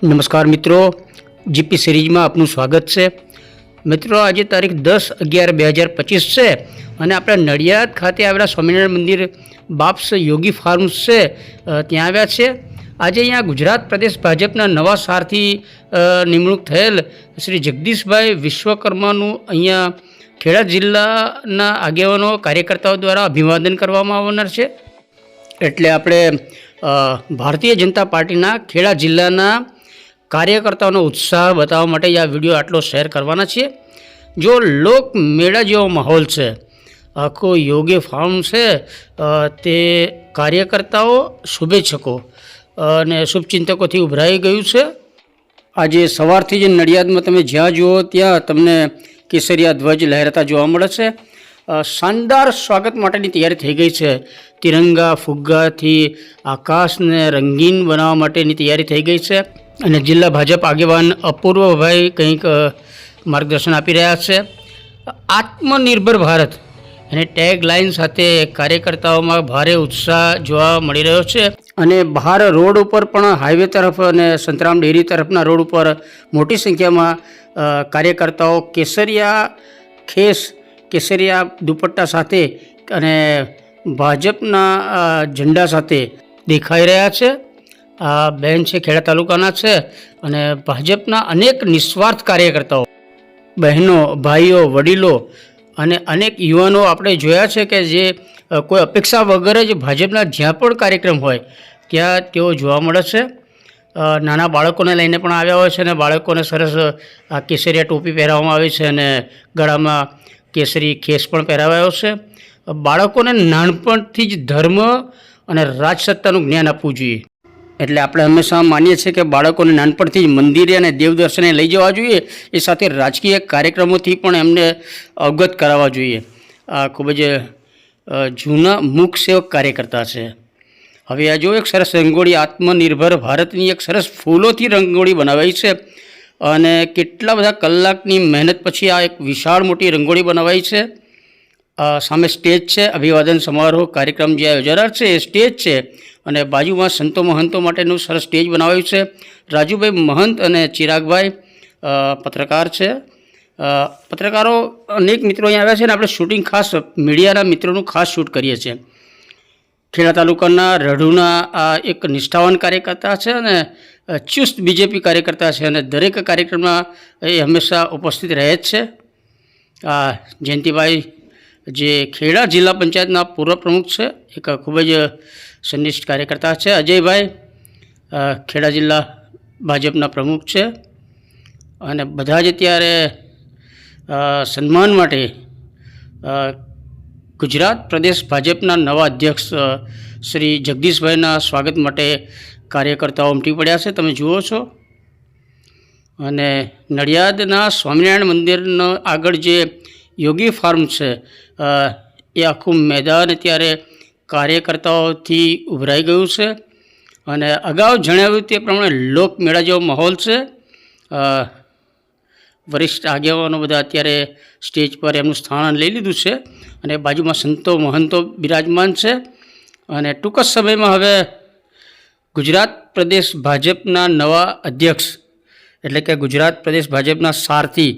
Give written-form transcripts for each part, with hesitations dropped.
નમસ્કાર મિત્રો, જીપી સિરીઝમાં આપનું સ્વાગત છે. મિત્રો, આજે તારીખ 10/11/2025 છે અને આપણે નડિયાદ ખાતે આવેલા સ્વામિનારાયણ મંદિર બાપ્સ યોગી ફાર્મ્સ છે ત્યાં આવ્યા છે. આજે અહીંયા ગુજરાત પ્રદેશ ભાજપના નવા સારથી નિમણૂક થયેલ શ્રી જગદીશભાઈ વિશ્વકર્માનું અહીંયા ખેડા જિલ્લાના આગેવાનો કાર્યકર્તાઓ દ્વારા અભિવાદન કરવામાં આવનાર છે. એટલે આપણે ભારતીય જનતા પાર્ટીના ખેડા જિલ્લાના કાર્યકર્તાઓનો ઉત્સાહ બતાવવા માટે આ વિડીયો આટલો શેર કરવાના છીએ. જો લોક મેળા જેવો માહોલ છે, આખો યોગી ફાર્મ છે, તે કાર્યકર્તાઓ શુભેચ્છકો અને શુભચિંતકોથી ઉભરાઈ ગયું છે. આજે સવારથી જ નડિયાદમાં તમે જ્યાં જુઓ ત્યાં તમને કેસરિયા ધ્વજ લહેરાતા જોવા મળે છે. શાનદાર સ્વાગત માટેની તૈયારી થઈ ગઈ છે. તિરંગા ફુગ્ગાથી આકાશને રંગીન બનાવવા માટેની તૈયારી થઈ ગઈ છે અને જિલ્લા ભાજપ આગેવાન અપૂર્વભાઈ કંઈક માર્ગદર્શન આપી રહ્યા છે. આત્મનિર્ભર ભારત અને ટેગ લાઇન સાથે કાર્યકર્તાઓમાં ભારે ઉત્સાહ જોવા મળી રહ્યો છે અને બહાર રોડ ઉપર પણ હાઈવે તરફ અને સંતરામ ડેરી તરફના રોડ ઉપર મોટી સંખ્યામાં કાર્યકર્તાઓ કેસરિયા દુપટ્ટા સાથે અને ભાજપના ઝંડા સાથે દેખાઈ રહ્યા છે. આ બહેન છે, ખેડા તાલુકાના છે અને ભાજપના અનેક નિસ્વાર્થ કાર્યકર્તાઓ, બહેનો, ભાઈઓ, વડીલો અને અનેક યુવાનો આપણે જોયા છે કે જે કોઈ અપેક્ષા વગર જ ભાજપના જ્યાં પણ કાર્યક્રમ હોય ત્યાં તેઓ જોવા મળે છે. નાના બાળકોને લઈને પણ આવ્યા હોય છે અને બાળકોને સરસ આ કેસરિયા ટોપી પહેરાવવામાં આવે છે અને ગળામાં કેસરી ખેસ પણ પહેરાવાયો છે. બાળકોને નાનપણથી જ ધર્મ અને રાજસત્તાનું જ્ઞાન આપવું જોઈએ. એટલે આપણે હંમેશા માનીએ છીએ કે બાળકોને નાનપણથી જ મંદિરે અને દેવદર્શને લઈ જવા જોઈએ. એ સાથે રાજકીય કાર્યક્રમોથી પણ એમને અવગત કરાવવા જોઈએ. આ ખૂબ જ જૂના મૂક સેવક કાર્યકર્તા છે. હવે આ જો એક સરસ રંગોળી, આત્મનિર્ભર ભારતની એક સરસ ફૂલોથી રંગોળી બનાવાઈ છે અને કેટલા બધા કલાકની મહેનત પછી આ એક વિશાળ મોટી રંગોળી બનાવાઈ છે. સામે સ્ટેજ છે, અભિવાદન સમારોહ કાર્યક્રમ જે યોજાનાર છે એ સ્ટેજ છે અને બાજુમાં સંતો મહંતો માટેનું સરસ સ્ટેજ બનાવ્યું છે. રાજુભાઈ મહંત અને ચિરાગભાઈ પત્રકાર છે. પત્રકારો અનેક મિત્રો અહીંયા આવ્યા છે અને આપણે શૂટિંગ ખાસ મીડિયાના મિત્રોનું ખાસ શૂટ કરીએ છીએ. ખેડા તાલુકાના રઢુના આ એક નિષ્ઠાવાન કાર્યકર્તા છે અને ચુસ્ત બીજેપી કાર્યકર્તા છે અને દરેક કાર્યક્રમમાં એ હંમેશા ઉપસ્થિત રહે જ છે. જયંતિભાઈ જે ખેડા જિલ્લા પંચાયતના પૂર્વ પ્રમુખ છે, એક ખૂબ જ સંનિષ્ઠ કાર્યકર્તા છે. અજયભાઈ ખેડા જિલ્લા ભાજપના પ્રમુખ છે અને બધા જ અત્યારે સન્માન માટે ગુજરાત પ્રદેશ ભાજપના નવા અધ્યક્ષ શ્રી જગદીશભાઈના સ્વાગત માટે કાર્યકર્તાઓ ઉમટી પડ્યા છે, તમે જુઓ છો. અને નડિયાદના સ્વામિનારાયણ મંદિરનો આગળ જે યોગી ફાર્મ છે એ આખું મેદાન અત્યારે કાર્યકર્તાઓથી ઉભરાઈ ગયું છે અને અગાઉ જણાવ્યું તે પ્રમાણે લોકમેળા જેવો માહોલ છે. વરિષ્ઠ આગેવાનો બધા અત્યારે સ્ટેજ પર એમનું સ્થાન લઈ લીધું છે અને બાજુમાં સંતો મહંતો બિરાજમાન છે અને ટૂંક જ સમયમાં હવે ગુજરાત પ્રદેશ ભાજપના નવા અધ્યક્ષ એટલે કે ગુજરાત પ્રદેશ ભાજપના સારથી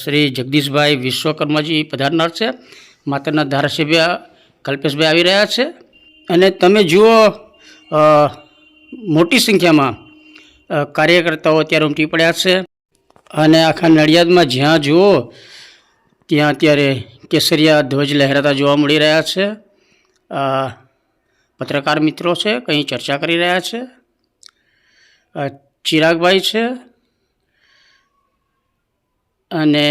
શ્રી જગદીશભાઈ વિશ્વકર્માજી પધારનાર છે. માતરના ધારાસભ્ય કલ્પેશભાઈ આવી રહ્યા છે અને તમે જુઓ મોટી સંખ્યામાં કાર્યકર્તાઓ અત્યારે ઉમટી પડ્યા છે અને આખા નડિયાદમાં જ્યાં જુઓ ત્યાં અત્યારે કેસરિયા ધ્વજ લહેરાતા જોવા મળી રહ્યા છે. પત્રકાર મિત્રો છે, કંઈ ચર્ચા કરી રહ્યા છે. ચિરાગભાઈ છે અને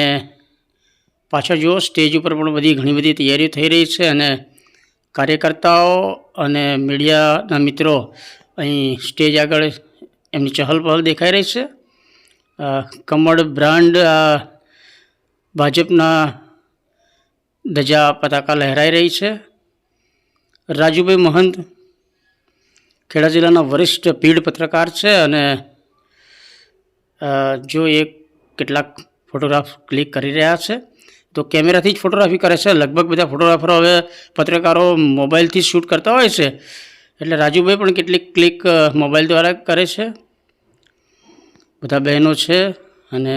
પાછળ જુઓ સ્ટેજ ઉપર પણ ઘણી બધી તૈયારીઓ થઈ રહી છે અને કાર્યકર્તાઓ અને મીડિયાના મિત્રો અહીં સ્ટેજ આગળ એમની ચહલ પહલ દેખાઈ રહી છે. કમળ બ્રાન્ડ ભાજપના ધજા પતાકા લહેરાઈ રહી છે. રાજુભાઈ મહંત ખેડા જિલ્લાના વરિષ્ઠ પીઢ પત્રકાર છે અને જો એ કેટલાક ફોટોગ્રાફ ક્લિક કરી રહ્યા છે તો કેમેરાથી જ ફોટોગ્રાફી કરે છે. લગભગ બધા ફોટોગ્રાફરો હવે પત્રકારો મોબાઈલથી શૂટ કરતા હોય છે એટલે રાજુભાઈ પણ કેટલીક ક્લિક મોબાઈલ દ્વારા કરે છે. બધા બહેનો છે અને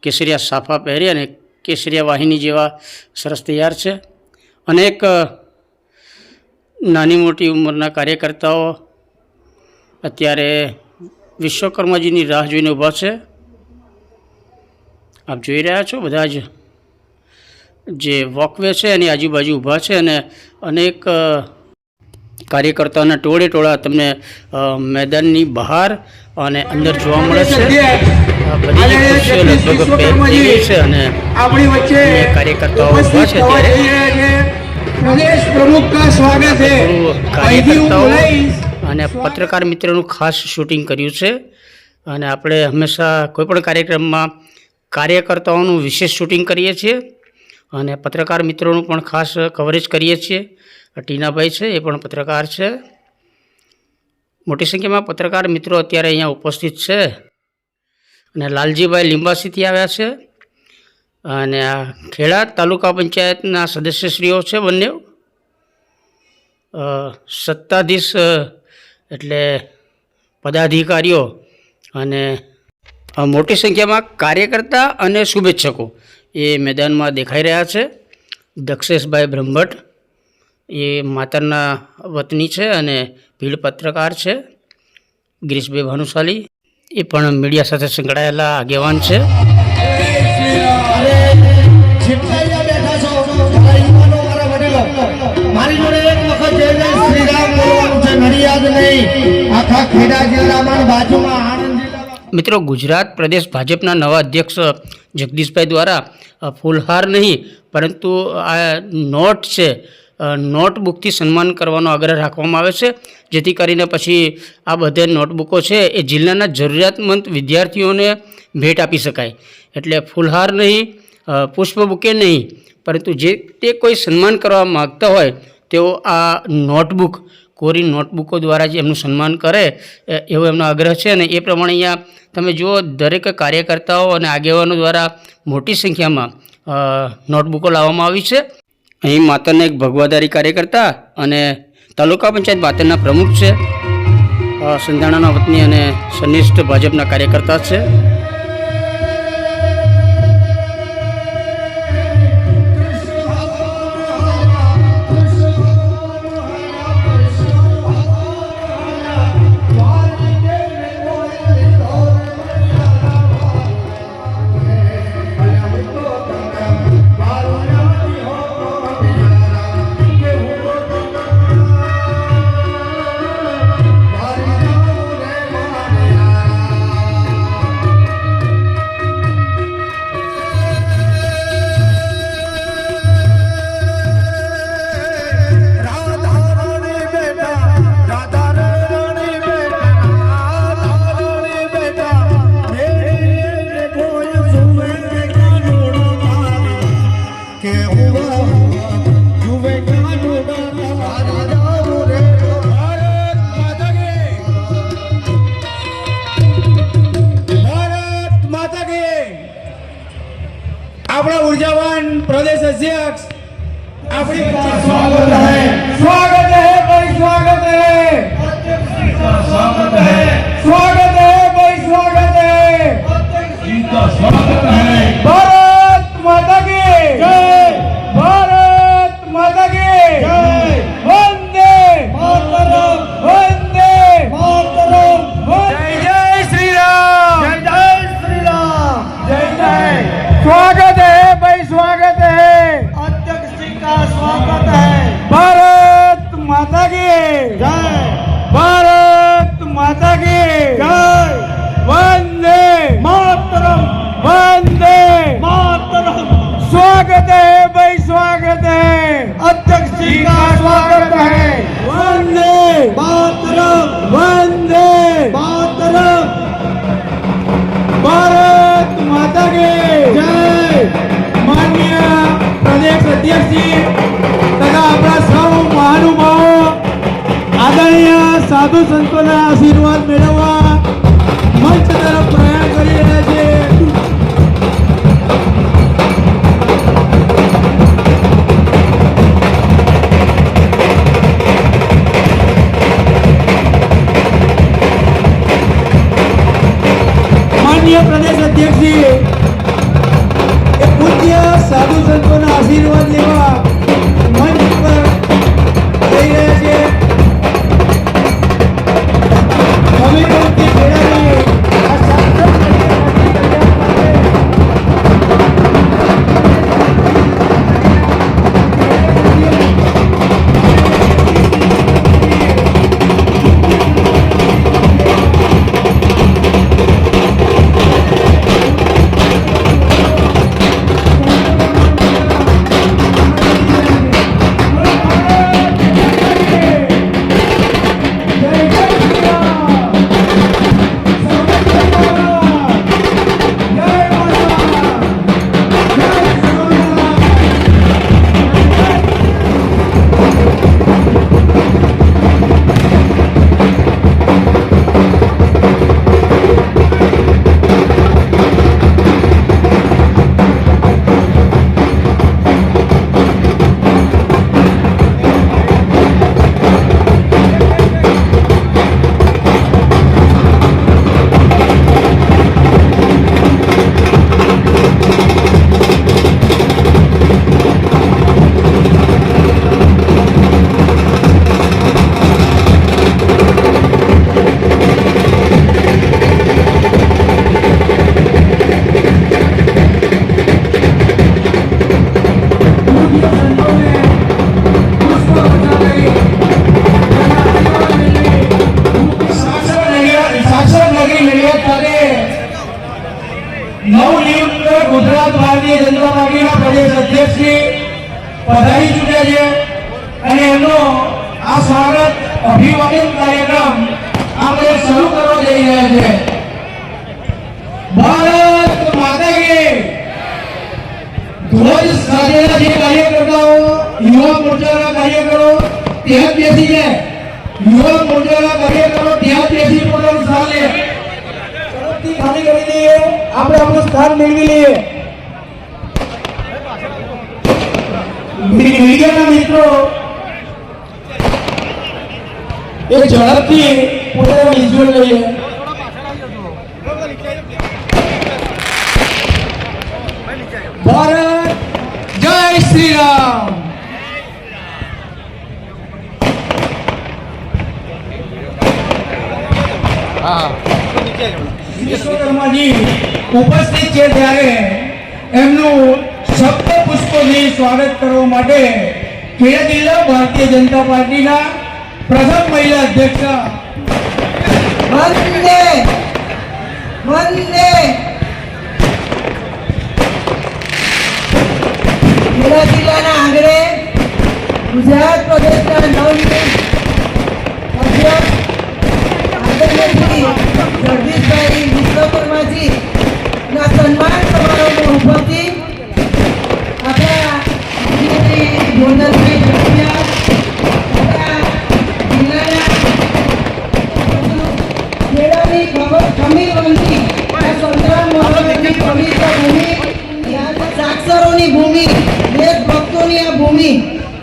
કેસરિયા સાફા પહેરી અને કેસરિયા વાહિની જેવા સરસ તૈયાર છે. અનેક નાની મોટી ઉંમરના કાર્યકર્તાઓ અત્યારે વિશ્વકર્માજીની રાહ જોઈને ઊભા છે. આપ જોઈ રહ્યા છો બધા જ જે વોકવે છે એની આજુબાજુ ઊભા છે અને અનેક કાર્યકર્તાઓના ટોળે ટોળા તમને મેદાનની બહાર અને અંદર જોવા મળે છે. બધી જ ખુરશીઓ લગભગ પેક થઈ ગઈ છે અને કાર્યકર્તાઓ ઊભા છે. ત્યારે प्रदेश प्रमुख का स्वागत है. કાર્યકર્તાઓ અને પત્રકાર મિત્રોનું ખાસ શૂટિંગ કર્યું છે અને આપણે હંમેશા કોઈપણ કાર્યક્રમમાં કાર્યકર્તાઓનું વિશેષ શૂટિંગ કરીએ છીએ અને પત્રકાર મિત્રોનું પણ ખાસ કવરેજ કરીએ છીએ. ટીનાભાઈ છે એ પણ પત્રકાર છે. મોટી સંખ્યામાં પત્રકાર મિત્રો અત્યારે અહીંયા ઉપસ્થિત છે અને લાલજીભાઈ લીંબાસીથી આવ્યા છે અને આ ખેડા તાલુકા પંચાયતના સદસ્યશ્રીઓ છે બંને. સત્તાધીશ એટલે પદાધિકારીઓ અને મોટી સંખ્યામાં કાર્યકર્તા અને શુભેચ્છકો એ મેદાનમાં દેખાઈ રહ્યા છે. દક્ષેશભાઈ બ્રહ્મભટ્ટ એ માતરના વતની છે અને ભીડ પત્રકાર છે. ગિરીશભાઈ ભાનુશાલી એ પણ મીડિયા સાથે સંકળાયેલા આગેવાન છે. મિત્રો, ગુજરાત પ્રદેશ ભાજપના નવા અધ્યક્ષ જગદીશભાઈ દ્વારા ફૂલહાર નહીં પરંતુ આ નોટ છે નોટબુકથી સન્માન કરવાનો આગ્રહ રાખવામાં આવે છે, જેથી કરીને પછી આ બધે નોટબુકો છે એ જિલ્લાના જરૂરિયાતમંદ વિદ્યાર્થીઓને ભેટ આપી શકાય. એટલે ફૂલહાર નહીં, પુષ્પ બુકે નહીં, પરંતુ જે તે કોઈ સન્માન કરવા માગતા હોય તેઓ આ નોટબુક કોરી નોટબુકો દ્વારા જ એમનું સન્માન કરે એવો એમનો આગ્રહ છે. અને એ પ્રમાણે અહીંયા તમે જુઓ દરેક કાર્યકર્તાઓ અને આગેવાનો દ્વારા મોટી સંખ્યામાં નોટબુકો લાવવામાં આવી છે. અહીં માતરના એક ભગવાદારી કાર્યકર્તા અને તાલુકા પંચાયત માતરના પ્રમુખ છે. સંધાણાના વતની અને સનિષ્ઠ ભાજપના કાર્યકર્તા છે. આપણા ઉર્જાવાન પ્રદેશ અધ્યક્ષ આપણી સ્વાગત है भाई स्वागत है स्वागत है भाई स्वागत है स्वागत है. भारत माता की जय. भारत माता की जय. वंदे मातरम. वंदे मातरम. जय जय श्री राम. जय जय श्री राम. जय जय. स्वागत है भाई स्वागत है. अध्यक्ष जी का स्वागत है. भारत माता की जय. भारत माता की जय. वंदे मातरम. वंदे मातरम. स्वागत है भाई स्वागत है. अध्यक्ष जी का स्वागत है. वंदे मातरम. वंदे मातरम. भारत माता की जय. माननीय प्रदेश अध्यक्ष जी तथा अपना सौ महानुभावों आदरणीय साधु संतोना आशीर्वाद मेळववा मंच तरफ प्रयाण કરી રહ્યા છે. અભિવાદન કાર્યક્રમ આપણે શરૂ કરવા જઈ રહ્યા છે. ભારત માતા કી ધ્વજ સાથેના જે કાર્યકર્તાઓ યુવા મોરચાના કાર્યકરો ત્યાં બેસી જાય. યુવા મોરચાના કાર્યકરો ત્યાં બેસી પોતાનું સ્થાન લે. ઝડપથી ખાલી કરી દઈએ. આપણે આપણું સ્થાન મેળવી લઈએ. મીડિયાના મિત્રો એ ઝડપથી પોતાના વિઝ્યુઅલ લઈએ. ભારત જય શ્રી રામ. વિશ્વકર્માજી ઉપસ્થિત છે ત્યારે એમનું શબ્દ પુષ્પોથી સ્વાગત કરવા માટે ખેડા જિલ્લા ભારતીય જનતા પાર્ટીના પ્રથમ મહિલા અધ્યક્ષ વંદે વંદે ખેડા જિલ્લાના આંગણે ગુજરાત પ્રદેશના નવનિયુક્ત અધ્યક્ષ આદરણીય શ્રી જગદીશભાઈ વિશ્વકર્માજી ના સન્માન સમારોહમાં ઉપસ્થિત આપણા શ્રી ગોંડલભાઈ ઝડપિયા, આપણા જિલ્લાના ખેડાની ખમીરવંતી આ સંગ્રામ મહારાજની પવિત્ર ભૂમિ, સાક્ષરોની ભૂમિ, દેશભક્તોની આ ભૂમિ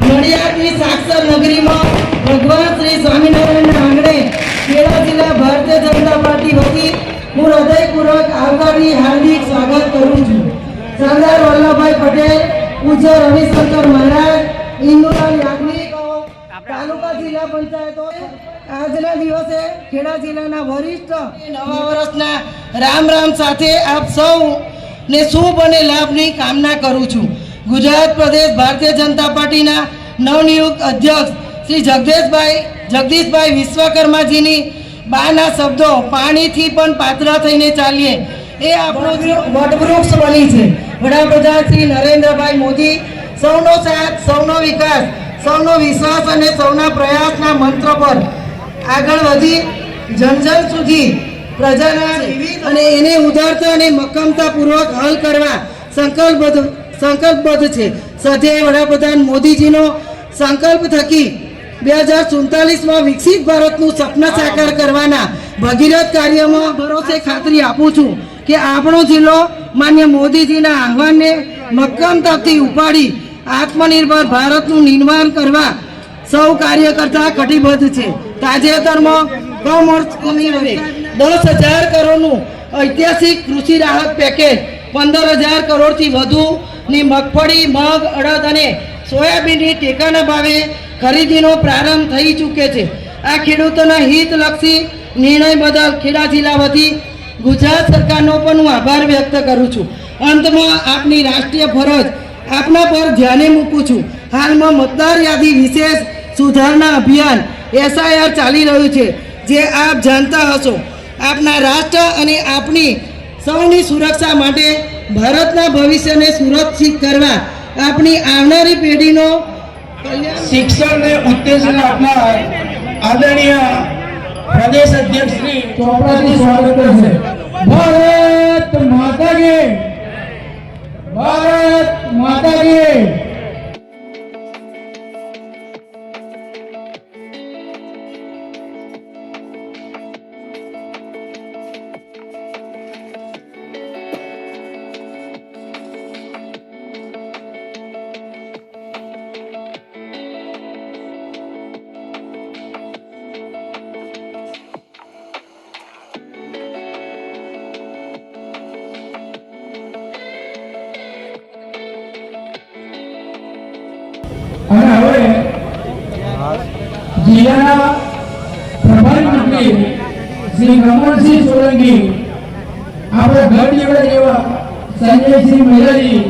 નડિયાદની સાક્ષર નગરીમાં ભગવાન શ્રી સ્વામિનારાયણના આંગણે ખેડા જિલ્લા ભારતીય જનતા પાર્ટી વતી હું હૃદયપૂર્વક આવકારની હાર્દિક સ્વાગત કરું છું. સરદાર વલ્લભભાઈ પટેલ, પૂજ્ય રવિશંકર મહારાજ, ઇન્દુલાલ યાજ્ઞિક, તાલુકા જિલ્લા પંચાયતો આજના દિવસે ખેડા જિલ્લાના વરિષ્ઠ નવા વર્ષના રામ રામ સાથે આપ સૌને શુભ અને લાભની કામના કરું છું. ગુજરાત પ્રદેશ ભારતીય જનતા પાર્ટીના નવનિયુક્ત અધ્યક્ષ શ્રી જગદીશભાઈ વિશ્વકર્માજીની બાના શબ્દો પાણીથી પણ પાતળા થઈને ચાલીએ એ આપણું વટવૃક્ષ બની છે. વડાપ્રધાન શ્રી નરેન્દ્રભાઈ મોદી સૌનો સાથ, સૌનો વિકાસ, સૌનો વિશ્વાસ અને સૌના પ્રયાસના મંત્ર પર આગળ વધી જન સુધી પ્રજાના અને એને ઉદારતા અને મક્કમતાપૂર્વક હલ કરવા સંકલ્પબદ્ધ છે. સાથે વડાપ્રધાન મોદીજીનો સંકલ્પ થકી 2047માં વિકસિત ભારતનું સપના સાકાર કરવાના ભગીરથ કાર્યમાં ભરોસે ખાતરી આપું છું કે આપણો જિલ્લો માન્ય મોદીજીના આહવાનને મક્કમતાથી ઉપાડી આત્મનિર્ભર ભારતનું નિર્માણ કરવા સૌ કાર્યકર્તા કટિબદ્ધ છે. તાજેતરમાં કમોસમી 10,000 કરોડનું ઐતિહાસિક કૃષિ રાહત પેકેજ, 15,000 કરોડથી વધુની મગફળી, મગ, અડદ અને સોયાબીનની ટેકાના ભાવે ખરીદીનો પ્રારંભ થઈ ચૂકે છે. આ ખેડૂતોના હિતલક્ષી નિર્ણય બદલ ખેડા જિલ્લા વતી ગુજરાત સરકારનો પણ હું આભાર વ્યક્ત કરું છું. અંતમાં આપની રાષ્ટ્રીય ફરજ આપના પર ધ્યાને મૂકું છું. હાલમાં મતદાર યાદી વિશેષ સુધારણા અભિયાન SIR ચાલી રહ્યું છે, જે આપ જાણતા હશો. આપના રાષ્ટ્ર અને આપની સૌની સુરક્ષા માટે ભારતના ભવિષ્યને સુરક્ષિત કરવા આપણી આવનારી પેઢીનો શિક્ષણને ઉદ્દેશ્ય આપનાર આદરણીય પ્રદેશ અધ્યક્ષ શ્રી ચોપડાજી સ્વાગત કરશે. ભારત માતા કી, ભારત માતા કી. અને હવે જિલ્લાના પ્રભારી મંત્રી શ્રી રમણસિંહ સોલંકી, આપણા ઘર જેવડા જેવા સંજયસિંહ મહેરાજી,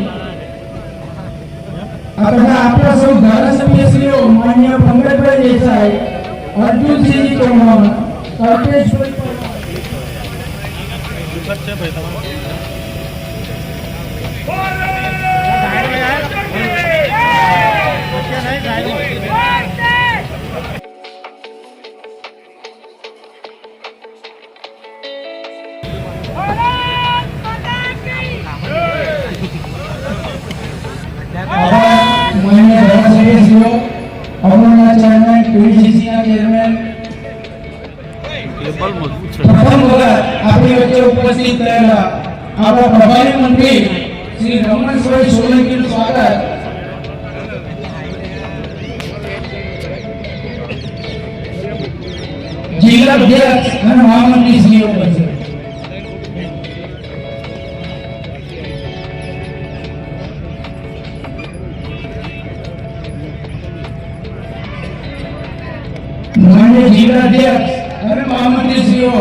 આપણા સૌ ધારાસભ્યશ્રીઓ માન્ય પંકજભાઈ દેસાઈ, અર્જુનસિંહ ચૌહાણ, કલ્પેશભાઈ પ્રથમ વખત આપણી વચ્ચે ઉપસ્થિત થયેલા આપણા પ્રભારી મંત્રી શ્રી રમણભાઈ સોલંકીનું સ્વાગત જિલ્લા અધ્યક્ષ અને મહામંત્રી શ્રીઓ કરશે. માનનીય જિલ્લા અધ્યક્ષ અને મહામંત્રી શ્રીઓ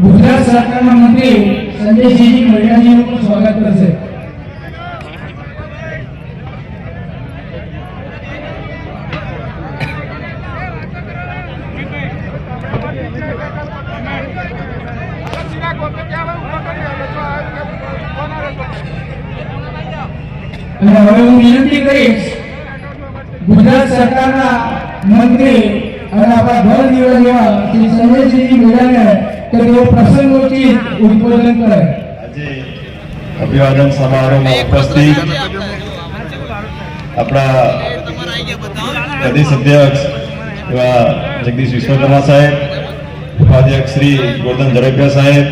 ગુજરાત સરકારના મંત્રી સંજયસિંહજી મૈયાજીનું પણ સ્વાગત કરશે. અને હવે હું વિનંતી કરીશ ગુજરાત સરકારના મંત્રી અને આપણા ઘર દીવા જેવા શ્રી સંજયસિંહજી મેળાને કે તેઓ પ્રસંગોચિત ઉદ્બોધન કરે. આજે અભિવાદન સમારોહમાં ઉપસ્થિત આપણા પ્રદેશ અધ્યક્ષ એવા જગદીશ વિશ્વકર્મા સાહેબ, ઉપાધ્યક્ષ શ્રી ગોરધન ઝડપિયા સાહેબ,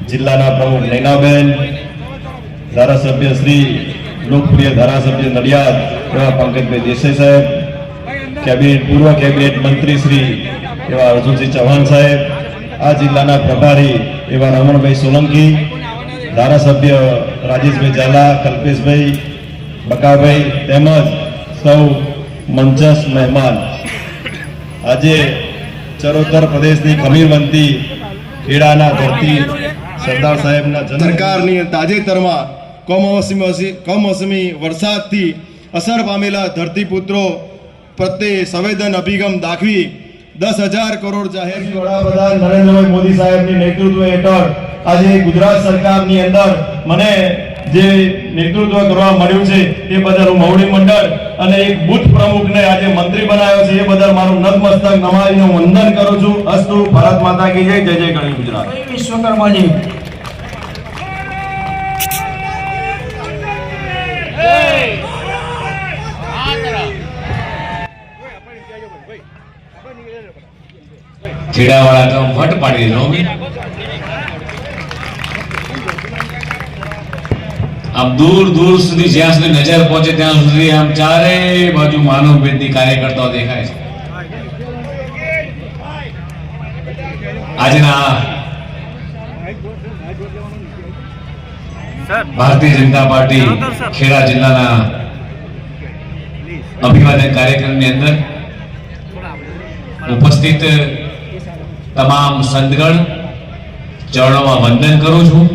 જિલ્લાના પ્રમુખ નૈનાબેન, ધારાસભ્ય શ્રી લોકપ્રિય ધારાસભ્ય નડિયાદ એવા પંકજભાઈ દેસાઈ સાહેબ, પૂર્વ કેબિનેટ મંત્રી શ્રી એવા અર્જુનસિંહ ચૌહાણ સાહેબ, આ જિલ્લાના પ્રભારી એવા રમણભાઈ સોલંકી, ધારાસભ્ય રાજેશભાઈ ઝાલા, કલ્પેશભાઈ બકાભાઈ તેમજ સૌ મંચસ્થ મહેમાન. આજે ચરોતર પ્રદેશની ખમીરવંતી ખેડાના ધરતી સરદાર સાહેબના સરકારની તાજેતરમાં કમોસમી વરસાદથી અસર પામેલા ધરતીપુત્રો પ્રત્યે સંવેદન અભિગમ દાખવી 10,000 કરોડ જાહેર વડાપ્રધાન નરેન્દ્રભાઈ મોદી સાહેબની નેતૃત્વ હેઠળ આજે ગુજરાત સરકારની અંદર મને જે નેતૃત્વ કરવા મળ્યું છે એ બદલ હું મવડી મંડળ અને એક બુથ પ્રમુખને આજે મંત્રી બનાવ્યો છે એ બદલ મારું નતમસ્તક નમાવીને વંદન કરું છું. અસ્તુ ભારત માતા કી જય. જય જય ગણેશ ગુજરાત. વિશ્વકર્માજી ખેડાવાળા તો વટ પાડી દીધો. આમ દૂર દૂર સુધી જ્યાં સુધી નજર પહોંચે ત્યાં સુધી આમ ચારે બાજુ માનવ ભેદની કાર્યકર્તાઓ દેખાય છે. આજના ભારતીય જનતા પાર્ટી ખેડા જિલ્લાના અભિવાદન કાર્યક્રમની અંદર ઉપસ્થિત તમામ સંતગણ ચરણોમાં વંદન કરું છું.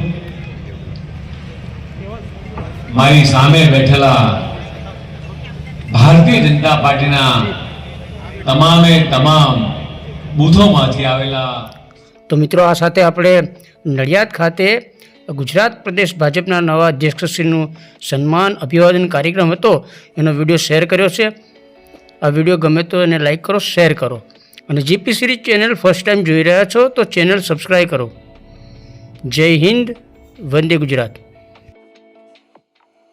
મારી સામે બેઠેલા ભારતીય જનતા પાર્ટીના તમામ બૂથોમાંથી આવેલા. તો મિત્રો, આ સાથે આપણે નડિયાદ ખાતે ગુજરાત પ્રદેશ ભાજપના નવા અધ્યક્ષશ્રીનું સન્માન અભિવાદન કાર્યક્રમ હતો એનો વિડીયો શેર કર્યો છે. આ વિડીયો ગમે તો એને લાઈક કરો, શેર કરો અને GP series channel first time જોઈ રહ્યા છો તો ચેનલ સબસ્ક્રાઈબ કરો. જય હિન્દ, વંદે ગુજરાત.